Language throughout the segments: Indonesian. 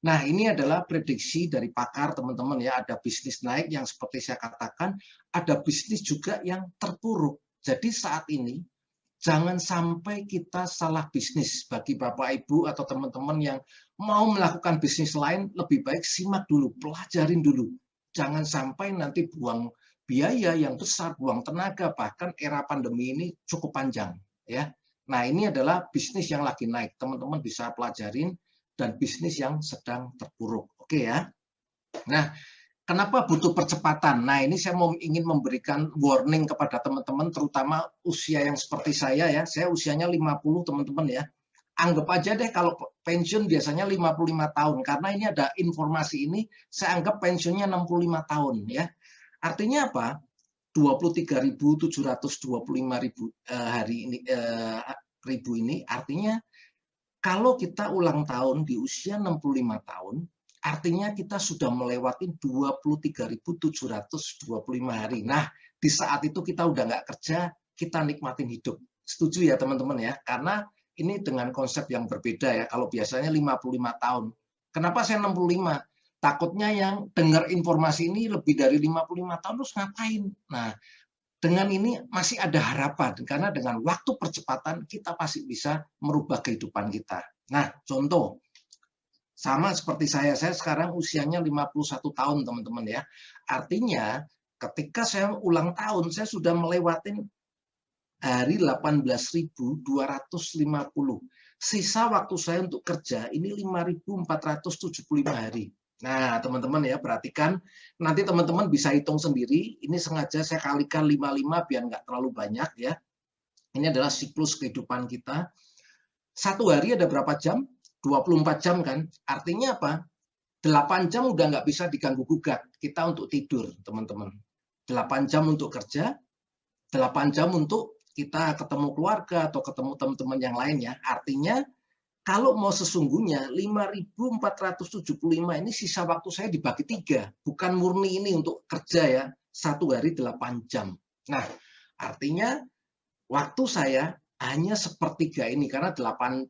Nah, ini adalah prediksi dari pakar teman-teman ya, ada bisnis naik yang seperti saya katakan, ada bisnis juga yang terpuruk. Jadi saat ini jangan sampai kita salah bisnis. Bagi Bapak Ibu atau teman-teman yang mau melakukan bisnis lain, lebih baik simak dulu, pelajarin dulu. Jangan sampai nanti buang biaya yang besar, buang tenaga, bahkan era pandemi ini cukup panjang ya. Nah, ini adalah bisnis yang lagi naik. Teman-teman bisa pelajarin dan bisnis yang sedang terpuruk. Oke ya. Nah, kenapa butuh percepatan? Nah, ini saya ingin memberikan warning kepada teman-teman, terutama usia yang seperti saya ya. Saya usianya 50 teman-teman ya. Anggap aja deh kalau pensiun biasanya 55 tahun. Karena ini ada informasi ini, saya anggap pensiunnya 65 tahun ya. Artinya apa? 23.725 hari ini ribu ini artinya kalau kita ulang tahun di usia 65 tahun, artinya kita sudah melewati 23.725 hari. Nah, di saat itu kita udah nggak kerja, kita nikmatin hidup. Setuju ya teman-teman ya? Karena ini dengan konsep yang berbeda ya. Kalau biasanya 55 tahun. Kenapa saya 65? Takutnya yang dengar informasi ini lebih dari 55 tahun, terus ngapain? Nah, dengan ini masih ada harapan, karena dengan waktu percepatan kita pasti bisa merubah kehidupan kita. Nah, contoh, sama seperti saya sekarang usianya 51 tahun teman-teman ya. Artinya ketika saya ulang tahun, saya sudah melewati hari 18.250. Sisa waktu saya untuk kerja ini 5.475 hari. Nah, teman-teman ya, perhatikan. Nanti teman-teman bisa hitung sendiri. Ini sengaja saya kalikan 55 biar nggak terlalu banyak ya. Ini adalah siklus kehidupan kita. Satu hari ada berapa jam? 24 jam kan? Artinya apa? 8 jam udah nggak bisa diganggu-gugat. Kita untuk tidur, teman-teman. 8 jam untuk kerja, 8 jam untuk kita ketemu keluarga atau ketemu teman-teman yang lain ya. Artinya kalau mau sesungguhnya 5.475 ini sisa waktu saya dibagi 3, bukan murni ini untuk kerja ya, satu hari 8 jam. Nah, artinya waktu saya hanya sepertiga ini karena 8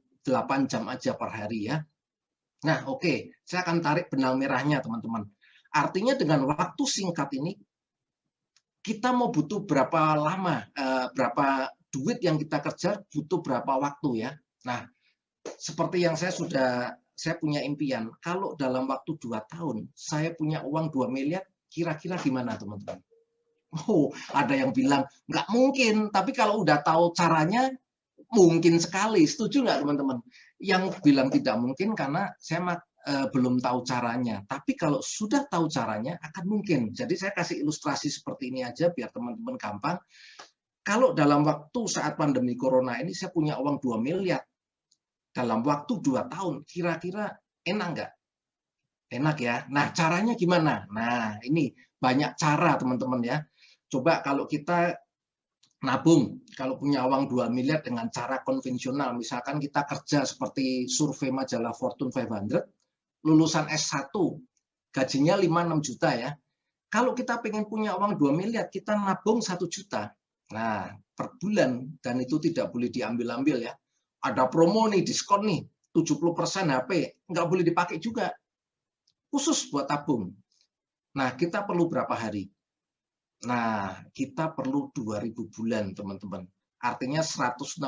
jam aja per hari ya. Nah, oke, saya akan tarik benang merahnya teman-teman. Artinya dengan waktu singkat ini kita mau butuh berapa lama, berapa duit yang kita kerja butuh berapa waktu ya. Nah, seperti yang saya punya impian, kalau dalam waktu 2 tahun, saya punya uang 2 miliar, kira-kira gimana teman-teman? Oh, ada yang bilang, nggak mungkin, tapi kalau udah tahu caranya, mungkin sekali. Setuju nggak teman-teman? Yang bilang tidak mungkin karena saya belum tahu caranya. Tapi kalau sudah tahu caranya, akan mungkin. Jadi saya kasih ilustrasi seperti ini aja, biar teman-teman gampang. Kalau dalam waktu saat pandemi corona ini, saya punya uang 2 miliar, dalam waktu 2 tahun, kira-kira enak nggak? Enak ya. Nah, caranya gimana? Nah, ini banyak cara teman-teman ya. Coba kalau kita nabung, kalau punya uang 2 miliar dengan cara konvensional, misalkan kita kerja seperti survei majalah Fortune 500, lulusan S1, gajinya 5-6 juta ya. Kalau kita pengen punya uang 2 miliar, kita nabung 1 juta. Nah, per bulan, dan itu tidak boleh diambil-ambil ya. Ada promo nih, diskon nih, 70% HP, nggak boleh dipakai juga. Khusus buat tabung. Nah, kita perlu berapa hari? Nah, kita perlu 2.000 bulan, teman-teman. Artinya 166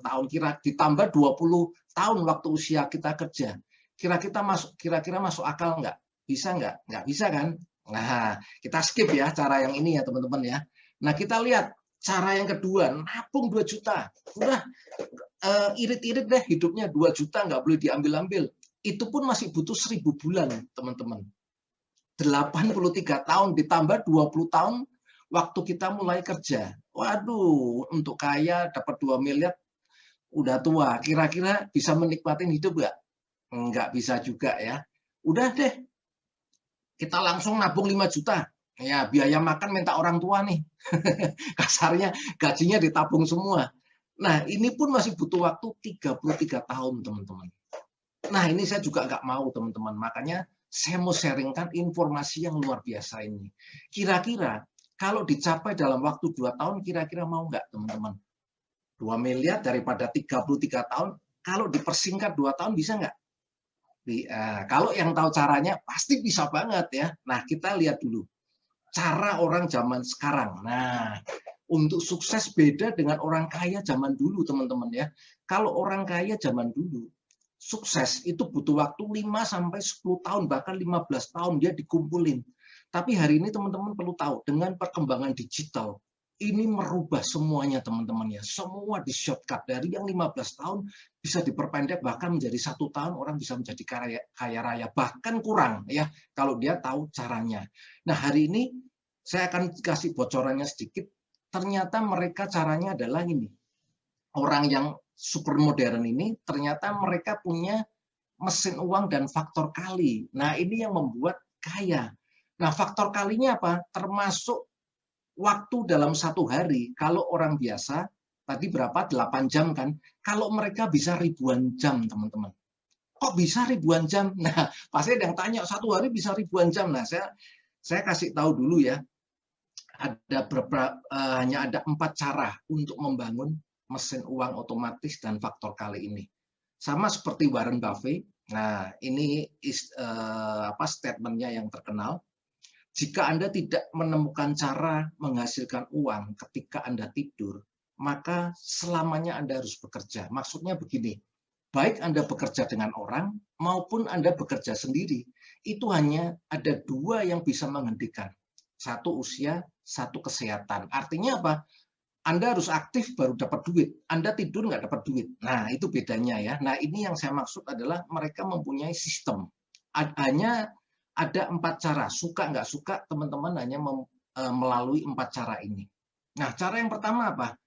tahun, ditambah 20 tahun waktu usia kita kerja. Kira-kira masuk akal nggak? Bisa nggak? Nggak bisa kan? Nah, kita skip ya cara yang ini ya, teman-teman ya. Nah, kita lihat cara yang kedua, nabung 2 juta. Udah irit-irit deh hidupnya, 2 juta nggak boleh diambil-ambil. Itu pun masih butuh 1.000 bulan, teman-teman. 83 tahun ditambah 20 tahun waktu kita mulai kerja. Waduh, untuk kaya dapat 2 miliar udah tua. Kira-kira bisa menikmati hidup nggak? Nggak bisa juga ya. Udah deh, kita langsung nabung 5 juta. Ya, biaya makan minta orang tua nih. Kasarnya gajinya ditabung semua. Nah, ini pun masih butuh waktu 33 tahun, teman-teman. Nah, ini saya juga nggak mau, teman-teman. Makanya saya mau sharingkan informasi yang luar biasa ini. Kira-kira kalau dicapai dalam waktu 2 tahun, kira-kira mau nggak, teman-teman? 2 miliar daripada 33 tahun, kalau dipersingkat 2 tahun bisa nggak? Kalau yang tahu caranya pasti bisa banget ya. Nah, kita lihat dulu cara orang zaman sekarang. Nah, untuk sukses beda dengan orang kaya zaman dulu, teman-teman ya. Kalau orang kaya zaman dulu, sukses itu butuh waktu 5 sampai 10 tahun, bahkan 15 tahun dia dikumpulin. Tapi hari ini teman-teman perlu tahu, dengan perkembangan digital, ini merubah semuanya teman-teman ya. Semua di shortcut, dari yang 15 tahun bisa diperpendek bahkan menjadi 1 tahun orang bisa menjadi kaya raya, bahkan kurang ya kalau dia tahu caranya. Nah, hari ini saya akan kasih bocorannya sedikit. Ternyata mereka caranya adalah ini. Orang yang super modern ini ternyata mereka punya mesin uang dan faktor kali. Nah, ini yang membuat kaya. Nah, faktor kalinya apa? Termasuk waktu dalam 1 hari. Kalau orang biasa, tadi berapa? 8 jam kan? Kalau mereka bisa ribuan jam, teman-teman. Kok bisa ribuan jam? Nah, pasti ada yang tanya, 1 hari bisa ribuan jam. Nah, saya kasih tahu dulu ya. Hanya ada 4 cara untuk membangun mesin uang otomatis dan faktor kali ini. Sama seperti Warren Buffett. Nah, ini statementnya yang terkenal. Jika Anda tidak menemukan cara menghasilkan uang ketika Anda tidur, maka selamanya Anda harus bekerja. Maksudnya begini, baik Anda bekerja dengan orang maupun Anda bekerja sendiri, itu hanya ada 2 yang bisa menghentikan. 1 usia, 1 kesehatan. Artinya apa? Anda harus aktif baru dapat duit. Anda tidur nggak dapat duit. Nah, itu bedanya ya. Nah, ini yang saya maksud adalah mereka mempunyai sistem. Hanya ada 4 cara. Suka nggak suka, teman-teman hanya melalui 4 cara ini. Nah, cara yang pertama apa?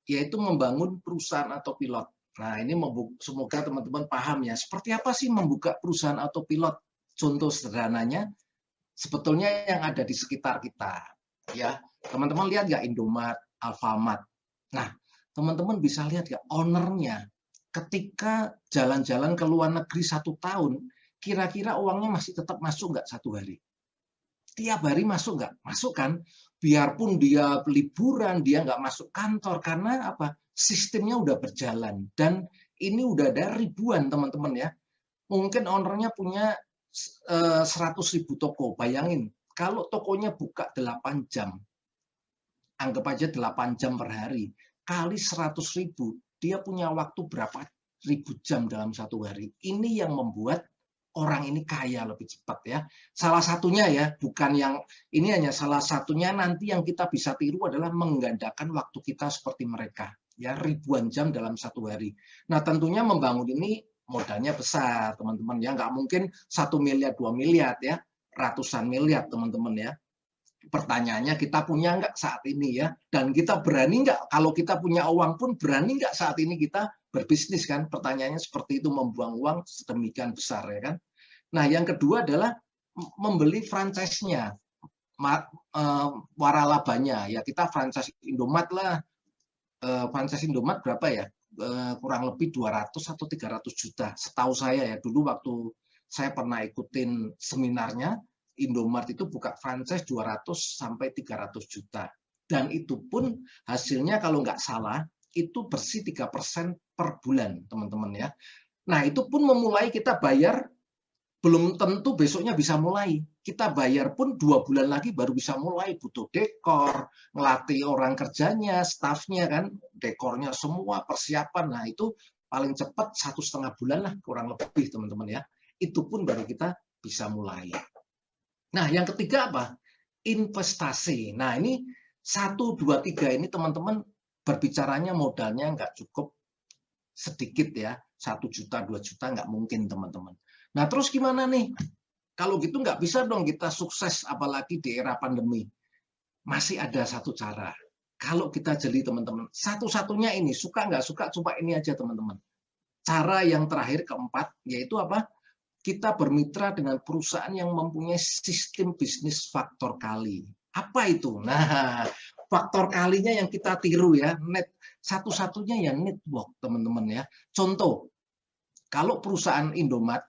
Yaitu membangun perusahaan atau pilot. Nah, ini semoga teman-teman paham ya. Seperti apa sih membuka perusahaan atau pilot? Contoh sederhananya, sebetulnya yang ada di sekitar kita. Ya, teman-teman lihat nggak Indomaret, Alfamart. Nah, teman-teman bisa lihat nggak ownernya ketika jalan-jalan ke luar negeri 1 tahun, kira-kira uangnya masih tetap masuk nggak 1 hari? Tiap hari masuk nggak? Masuk kan? Biarpun dia liburan, dia nggak masuk kantor. Karena apa? Sistemnya udah berjalan. Dan ini udah ada ribuan teman-teman ya. Mungkin ownernya punya 100.000 toko. Bayangin, kalau tokonya buka 8 jam, anggap aja 8 jam per hari, kali 100.000, dia punya waktu berapa ribu jam dalam 1 hari. Ini yang membuat orang ini kaya lebih cepat ya. Salah satunya ya, bukan yang ini hanya salah satunya, nanti yang kita bisa tiru adalah menggandakan waktu kita seperti mereka. Ya, ribuan jam dalam 1 hari. Nah, tentunya membangun ini modalnya besar, teman-teman ya. Nggak mungkin 1 miliar, 2 miliar ya. Ratusan miliar, teman-teman ya. Pertanyaannya, kita punya nggak saat ini ya, dan kita berani nggak, kalau kita punya uang pun berani nggak saat ini kita berbisnis kan, pertanyaannya seperti itu, membuang uang sedemikian besar ya kan. Nah, yang kedua adalah membeli franchise-nya, waralabanya ya, kita franchise Indomaret lah, franchise Indomaret berapa ya, kurang lebih 200 atau 300 juta setahu saya ya, dulu waktu saya pernah ikutin seminarnya, Indomaret itu buka franchise 200 sampai 300 juta. Dan itu pun hasilnya kalau nggak salah, itu bersih 3% per bulan, teman-teman ya. Nah, itu pun memulai kita bayar, belum tentu besoknya bisa mulai. Kita bayar pun 2 bulan lagi baru bisa mulai. Butuh dekor, ngelatih orang kerjanya, stafnya kan, dekornya semua, persiapan. Nah, itu paling cepat 1,5 bulan lah, kurang lebih, teman-teman ya. Itu pun baru kita bisa mulai. Nah, yang ketiga apa? Investasi. Nah, ini 1, 2, 3 ini teman-teman berbicaranya modalnya nggak cukup sedikit ya. 1 juta, 2 juta nggak mungkin teman-teman. Nah, terus gimana nih? Kalau gitu nggak bisa dong kita sukses, apalagi di era pandemi. Masih ada 1 cara. Kalau kita jeli teman-teman, satu-satunya ini, suka nggak suka, coba ini aja teman-teman. Cara yang terakhir keempat, yaitu apa? Kita bermitra dengan perusahaan yang mempunyai sistem bisnis faktor kali. Apa itu? Nah, faktor kalinya yang kita tiru ya, satu-satunya ya network, teman-teman ya. Contoh, kalau perusahaan Indomaret,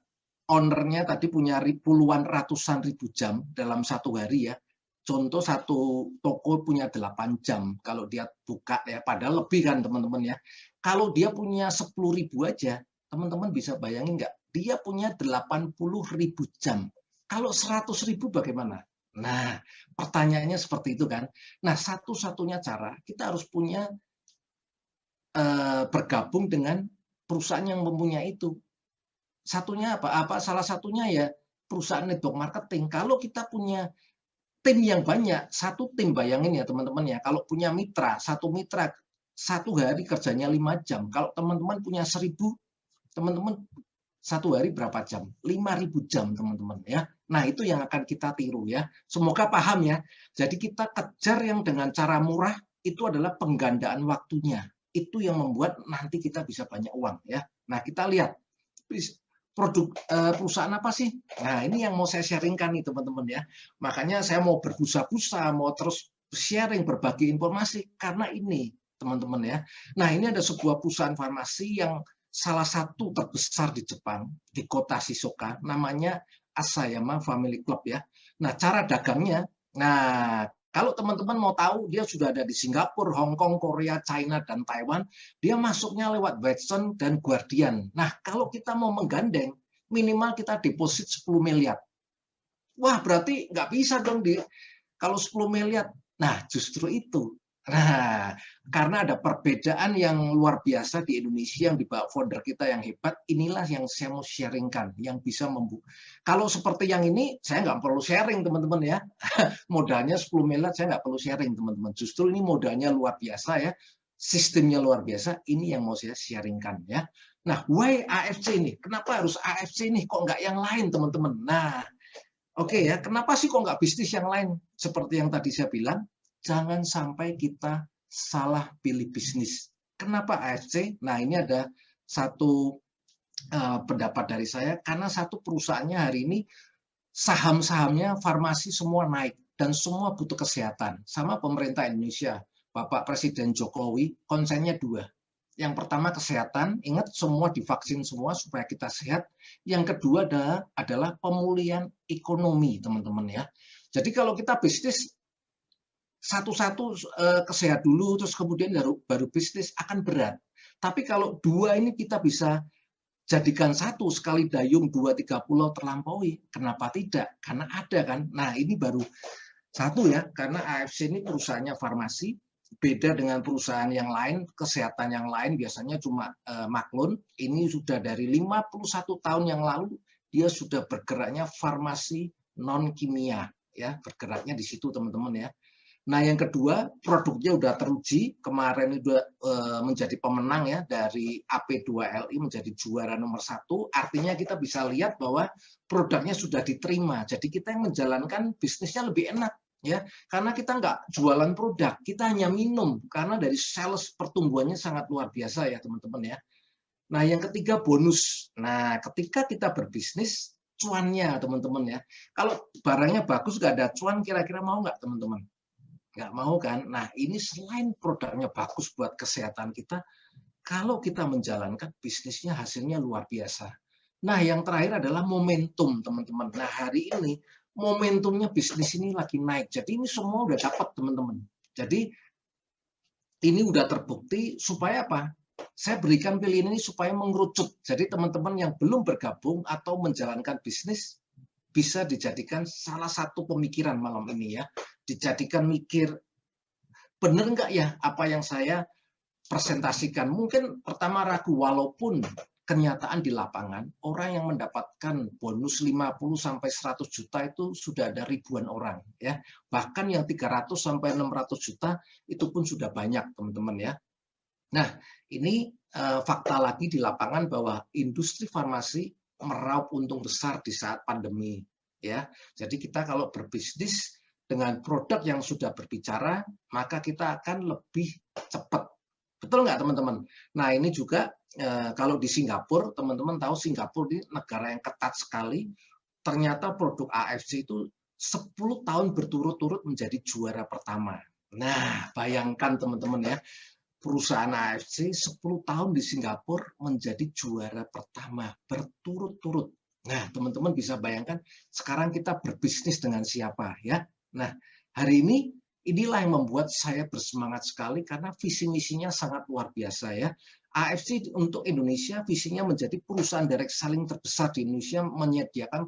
ownernya tadi punya puluhan ratusan ribu jam dalam 1 hari ya. Contoh, 1 toko punya 8 jam kalau dia buka ya, padahal lebih kan teman-teman ya. Kalau dia punya 10.000 aja, teman-teman bisa bayangin nggak? dia punya 80.000 jam. Kalau 100.000 bagaimana? Nah, pertanyaannya seperti itu kan. Nah, satu-satunya cara kita harus punya bergabung dengan perusahaan yang mempunyai itu. Satunya apa? Salah satunya ya perusahaan network marketing. Kalau kita punya tim yang banyak, satu tim bayangin ya teman-teman ya, kalau punya mitra, satu mitra satu hari kerjanya 5 jam. Kalau teman-teman punya 1.000, teman-teman satu hari berapa jam? 5.000 jam teman-teman ya. Nah itu yang akan kita tiru ya. Semoga paham ya. Jadi kita kejar yang dengan cara murah itu adalah penggandaan waktunya. Itu yang membuat nanti kita bisa banyak uang ya. Nah kita lihat produk perusahaan apa sih? Nah ini yang mau saya sharingkan nih teman-teman ya. Makanya saya mau berbusa-busa, mau terus sharing berbagi informasi karena ini teman-teman ya. Nah ini ada sebuah perusahaan farmasi yang salah satu terbesar di Jepang, di kota Shizuoka, namanya Asayama Family Club ya. Nah, cara dagangnya, nah kalau teman-teman mau tahu, dia sudah ada di Singapura, Hong Kong, Korea, China, dan Taiwan. Dia masuknya lewat Watson dan Guardian. Nah, kalau kita mau menggandeng, minimal kita deposit 10 miliar. Wah, berarti nggak bisa dong kalau 10 miliar. Nah, justru itu. Nah, karena ada perbedaan yang luar biasa di Indonesia yang dibawa founder kita yang hebat, inilah yang saya mau sharingkan, yang bisa membuka. Kalau seperti yang ini, saya nggak perlu sharing, teman-teman ya. Modalnya 10 miliar, saya nggak perlu sharing, teman-teman. Justru ini modalnya luar biasa ya, sistemnya luar biasa, ini yang mau saya sharingkan ya. Nah, why AFC ini? Kenapa harus AFC ini? Kok nggak yang lain, teman-teman? Nah, oke ya, kenapa sih kok nggak bisnis yang lain? Seperti yang tadi saya bilang, jangan sampai kita salah pilih bisnis. Kenapa AFC? Nah ini ada satu pendapat dari saya, karena satu perusahaannya hari ini saham-sahamnya farmasi semua naik dan semua butuh kesehatan. Sama pemerintah Indonesia, Bapak Presiden Jokowi, konsennya dua. Yang pertama kesehatan, ingat semua divaksin semua supaya kita sehat. Yang kedua adalah pemulihan ekonomi, teman-teman ya. Jadi kalau kita bisnis satu-satu kesehat dulu, terus kemudian baru bisnis akan berat. Tapi kalau dua ini kita bisa jadikan satu, sekali dayung 2-3 pulau terlampaui. Kenapa tidak? Karena ada kan. Nah ini baru satu ya, karena AFC ini perusahaannya farmasi, beda dengan perusahaan yang lain, kesehatan yang lain biasanya cuma maklun. Ini sudah dari 51 tahun yang lalu, dia sudah bergeraknya farmasi non kimia, ya bergeraknya di situ teman-teman ya. Nah, yang kedua, produknya udah teruji. Kemarin udah menjadi pemenang ya dari AP2LI menjadi juara nomor 1. Artinya kita bisa lihat bahwa produknya sudah diterima. Jadi kita yang menjalankan bisnisnya lebih enak ya. Karena kita nggak jualan produk, kita hanya minum. Karena dari sales pertumbuhannya sangat luar biasa ya teman-teman ya. Nah, yang ketiga bonus. Nah, ketika kita berbisnis, cuannya teman-teman ya. Kalau barangnya bagus nggak ada cuan, kira-kira mau nggak teman-teman? Nggak mau kan? Nah ini selain produknya bagus buat kesehatan kita, kalau kita menjalankan bisnisnya hasilnya luar biasa. Nah yang terakhir adalah momentum teman-teman. Nah hari ini momentumnya bisnis ini lagi naik. Jadi ini semua udah dapat teman-teman. Jadi ini udah terbukti supaya apa? Saya berikan pilihan ini supaya mengerucut. Jadi teman-teman yang belum bergabung atau menjalankan bisnis, bisa dijadikan salah satu pemikiran malam ini ya. Dijadikan mikir, benar nggak ya apa yang saya presentasikan. Mungkin pertama ragu, walaupun kenyataan di lapangan, orang yang mendapatkan bonus 50-100 juta itu sudah ada ribuan orang. Ya. Bahkan yang 300 sampai 600 juta itu pun sudah banyak teman-teman ya. Nah ini fakta lagi di lapangan bahwa industri farmasi meraup untung besar di saat pandemi. Ya, jadi kita kalau berbisnis dengan produk yang sudah berbicara, maka kita akan lebih cepat. Betul nggak teman-teman? Nah ini juga kalau di Singapura, teman-teman tahu Singapura ini negara yang ketat sekali. Ternyata produk AFC itu 10 tahun berturut-turut menjadi juara pertama. Nah bayangkan teman-teman ya, perusahaan AFC 10 tahun di Singapura menjadi juara pertama berturut-turut. Nah, teman-teman bisa bayangkan sekarang kita berbisnis dengan siapa ya. Nah, hari ini inilah yang membuat saya bersemangat sekali karena visi misinya sangat luar biasa ya. AFC untuk Indonesia visinya menjadi perusahaan direct selling terbesar di Indonesia, menyediakan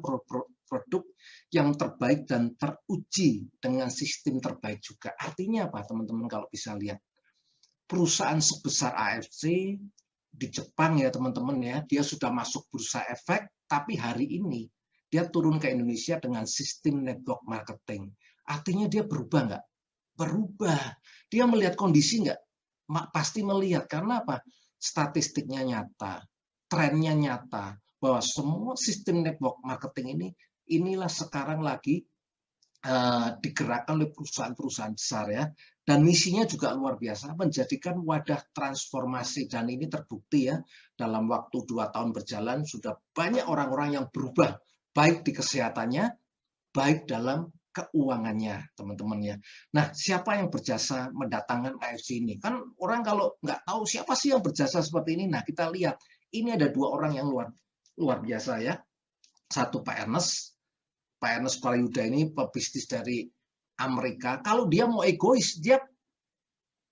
produk yang terbaik dan teruji dengan sistem terbaik juga. Artinya apa teman-teman kalau bisa lihat? Perusahaan sebesar AFC di Jepang ya teman-teman ya, dia sudah masuk bursa efek, tapi hari ini dia turun ke Indonesia dengan sistem network marketing. Artinya dia berubah nggak? Berubah. Dia melihat kondisi nggak? Pasti melihat. Karena apa? Statistiknya nyata, trennya nyata, bahwa semua sistem network marketing inilah sekarang lagi digerakkan oleh perusahaan-perusahaan besar ya, dan misinya juga luar biasa, menjadikan wadah transformasi, dan ini terbukti ya, dalam waktu 2 tahun berjalan sudah banyak orang-orang yang berubah, baik di kesehatannya, baik dalam keuangannya, teman-teman ya. Nah, siapa yang berjasa mendatangkan AFC ini? Kan orang kalau nggak tahu siapa sih yang berjasa seperti ini, nah kita lihat, ini ada 2 orang yang luar biasa ya. Satu Pak Ernest Parayuda ini pebisnis dari Amerika. Kalau dia mau egois, dia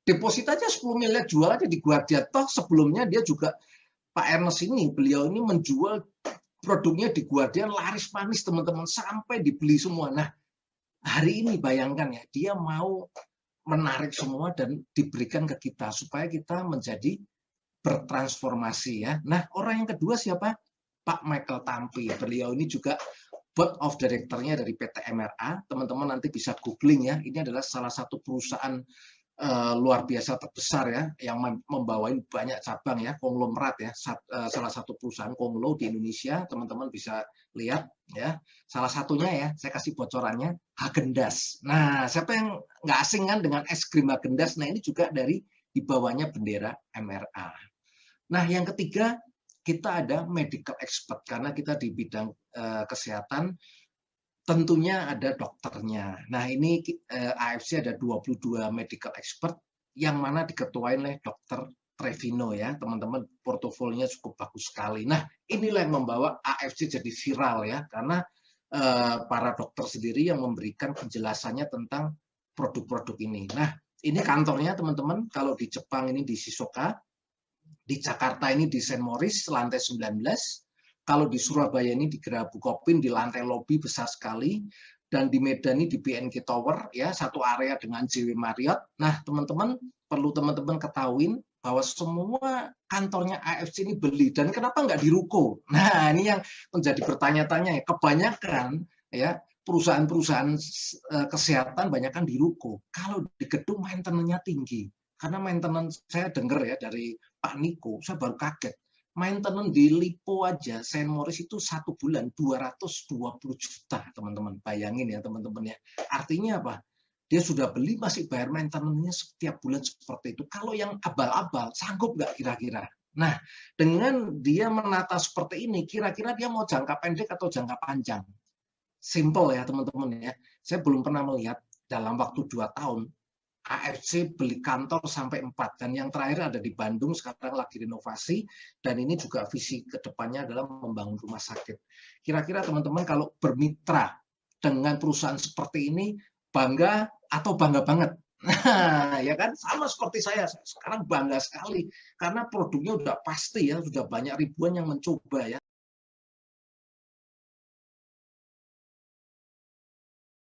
deposit aja 10 miliar, jual aja di Guardian. Toh sebelumnya dia juga, Pak Ernest ini, beliau ini menjual produknya di Guardian laris manis teman-teman, sampai dibeli semua. Nah, hari ini bayangkan ya, dia mau menarik semua dan diberikan ke kita supaya kita menjadi bertransformasi ya. Nah, orang yang kedua siapa? Pak Michael Tampi. Beliau ini juga board of director-nya dari PT MRA. Teman-teman nanti bisa googling ya. Ini adalah salah satu perusahaan luar biasa terbesar ya, yang membawain banyak cabang ya, konglomerat ya, salah satu perusahaan konglo di Indonesia, teman-teman bisa lihat ya. Salah satunya ya, saya kasih bocorannya, Häagen-Dazs. Nah, siapa yang nggak asing kan dengan es krim Häagen-Dazs? Nah, ini juga dari di bawahnya bendera MRA. Nah, yang ketiga, kita ada medical expert, karena kita di bidang kesehatan, tentunya ada dokternya. Nah, ini AFC ada 22 medical expert yang mana diketuai oleh Dr. Trevino ya, teman-teman, portofolionya cukup bagus sekali. Nah, inilah yang membawa AFC jadi viral ya, karena para dokter sendiri yang memberikan penjelasannya tentang produk-produk ini. Nah, ini kantornya teman-teman, kalau di Jepang ini di Shizuoka, di Jakarta ini di St. Moritz lantai 19, kalau di Surabaya ini di Geraha Bukopin di lantai lobi besar sekali, dan di Medan ini di BNK Tower ya, satu area dengan JW Marriott. Nah, teman-teman perlu teman-teman ketahuin bahwa semua kantornya AFC ini beli, dan kenapa nggak di ruko? Nah, ini yang menjadi bertanya-tanya ya. Kebanyakan ya perusahaan-perusahaan kesehatan banyakkan di ruko. Kalau di gedung maintenance-nya tinggi. Karena maintenance saya dengar ya dari Pak Niko, saya baru kaget. Maintenance di Lipo aja, St. Moritz itu 1 bulan 220 juta, teman-teman. Bayangin ya, teman-teman ya. Artinya apa? Dia sudah beli, masih bayar maintenance-nya setiap bulan seperti itu. Kalau yang abal-abal, sanggup nggak kira-kira? Nah, dengan dia menata seperti ini, kira-kira dia mau jangka pendek atau jangka panjang? Simple ya, teman-teman ya. Saya belum pernah melihat dalam waktu 2 tahun, AFC beli kantor sampai 4, dan yang terakhir ada di Bandung, sekarang lagi renovasi, dan ini juga visi kedepannya adalah membangun rumah sakit. Kira-kira teman-teman kalau bermitra dengan perusahaan seperti ini, bangga atau bangga banget? Nah, ya kan, sama seperti saya sekarang bangga sekali, karena produknya udah pasti ya, sudah banyak ribuan yang mencoba ya.